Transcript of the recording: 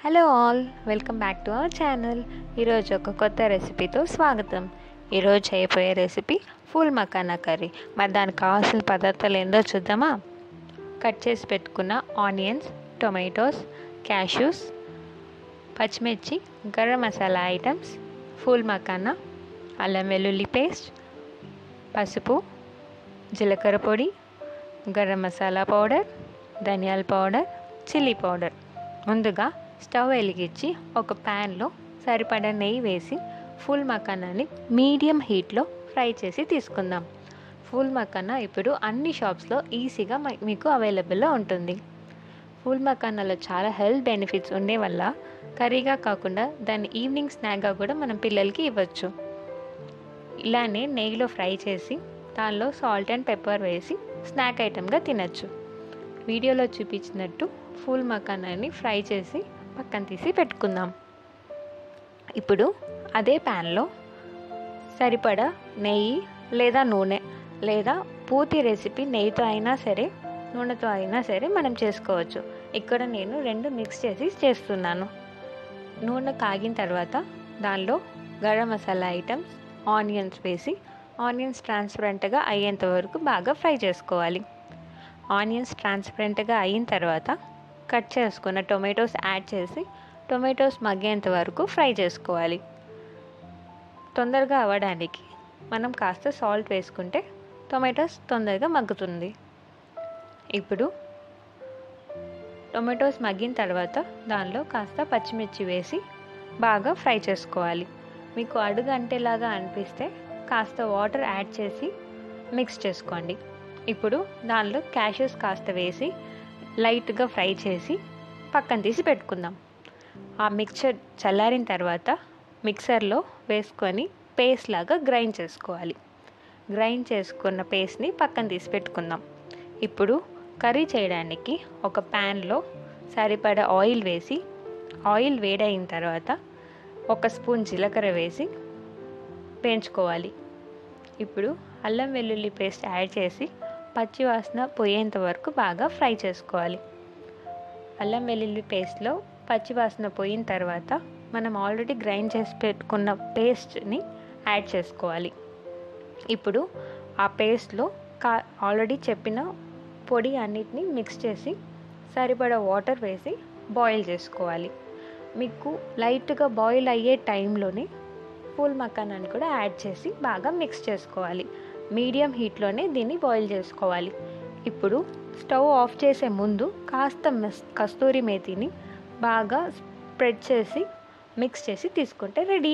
Hello all, welcome back to our channel. ఈరోజు ఒక కొత్త రెసిపీతో స్వాగతం. ఈరోజు అయిపోయే రెసిపీ ఫూల్ మకానా కర్రీ. మరి దానికి కావాల్సిన పదార్థాలు ఏందో చూద్దామా? కట్ చేసి పెట్టుకున్న ఆనియన్స్, టొమాటోస్, క్యాష్యూస్, పచ్చిమిర్చి, గరం మసాలా ఐటమ్స్, ఫూల్ మకానా, అల్లం వెల్లుల్లి పేస్ట్, పసుపు, జీలకర్ర పొడి, గరం మసాలా పౌడర్, ధనియాల పౌడర్, చిల్లీ పౌడర్. ముందుగా స్టవ్ వెలిగించి ఒక ప్యాన్లో సరిపడా నెయ్యి వేసి ఫూల్ మకానాని మీడియం హీట్లో ఫ్రై చేసి తీసుకుందాం. ఫూల్ మకానా ఇప్పుడు అన్ని షాప్స్లో ఈజీగా మీకు అవైలబుల్లో ఉంటుంది. ఫూల్ మకానాలో చాలా హెల్త్ బెనిఫిట్స్ ఉండే వల్ల కర్రీగా కాకుండా దాన్ని ఈవినింగ్ స్నాక్గా కూడా మనం పిల్లలకి ఇవ్వచ్చు. ఇలానే నెయ్యిలో ఫ్రై చేసి దానిలో సాల్ట్ అండ్ పెప్పర్ వేసి స్నాక్ ఐటెంగా తినచ్చు. వీడియోలో చూపించినట్టు ఫూల్ మకానాని ఫ్రై చేసి పక్కన తీసి పెట్టుకుందాం. ఇప్పుడు అదే ప్యాన్లో సరిపడా నెయ్యి లేదా నూనె, లేదా పూర్తి రెసిపీ నెయ్యితో అయినా సరే నూనెతో అయినా సరే మనం చేసుకోవచ్చు. ఇక్కడ నేను రెండు మిక్స్ చేసి చేస్తున్నాను. నూనె కాగిన తర్వాత దానిలో గరం మసాలా ఐటమ్స్, ఆనియన్స్ వేసి ఆనియన్స్ ట్రాన్స్పరెంట్గా అయ్యేంత వరకు బాగా ఫ్రై చేసుకోవాలి. ఆనియన్స్ ట్రాన్స్పరెంట్గా అయిన తర్వాత కట్ చేసుకున్న టొమాటోస్ యాడ్ చేసి టొమాటోస్ మగ్గేంత వరకు ఫ్రై చేసుకోవాలి. తొందరగా అవ్వడానికి మనం కాస్త సాల్ట్ వేసుకుంటే టొమాటోస్ తొందరగా మగ్గుతుంది. ఇప్పుడు టొమాటోస్ మగ్గిన తర్వాత దానిలో కాస్త పచ్చిమిర్చి వేసి బాగా ఫ్రై చేసుకోవాలి. మీకు అడుగంటేలాగా అనిపిస్తే కాస్త వాటర్ యాడ్ చేసి మిక్స్ చేసుకోండి. ఇప్పుడు దానిలో క్యాష్యూస్ కాస్త వేసి లైట్గా ఫ్రై చేసి పక్కన తీసి పెట్టుకుందాం. ఆ మిక్చర్ చల్లారిన తర్వాత మిక్సర్లో వేసుకొని పేస్ట్ లాగా గ్రైండ్ చేసుకోవాలి. గ్రైండ్ చేసుకున్న పేస్ట్ని పక్కన తీసి పెట్టుకుందాం. ఇప్పుడు కర్రీ చేయడానికి ఒక ప్యాన్లో సరిపడా ఆయిల్ వేసి ఆయిల్ వేడైన తర్వాత ఒక స్పూన్ జీలకర్ర వేసి వేయించుకోవాలి. ఇప్పుడు అల్లం వెల్లుల్లి పేస్ట్ యాడ్ చేసి పచ్చివాసన పోయేంత వరకు బాగా ఫ్రై చేసుకోవాలి. అల్లం వెల్లుల్లి పేస్ట్లో పచ్చివాసన పోయిన తర్వాత మనం ఆల్రెడీ గ్రైండ్ చేసి పెట్టుకున్న పేస్ట్ని యాడ్ చేసుకోవాలి. ఇప్పుడు ఆ పేస్ట్లో ఆల్రెడీ చెప్పిన పొడి అన్నిటిని మిక్స్ చేసి సరిపడా వాటర్ వేసి బాయిల్ చేసుకోవాలి. మీకు లైట్గా బాయిల్ అయ్యే టైంలోనే ఫూల్ మకానాని కూడా యాడ్ చేసి బాగా మిక్స్ చేసుకోవాలి. మీడియం హీట్లోనే దీన్ని బాయిల్ చేసుకోవాలి. ఇప్పుడు స్టవ్ ఆఫ్ చేసే ముందు కాస్త కస్తూరి మేతిని బాగా స్ప్రెడ్ చేసి మిక్స్ చేసి తీసుకుంటే రెడీ.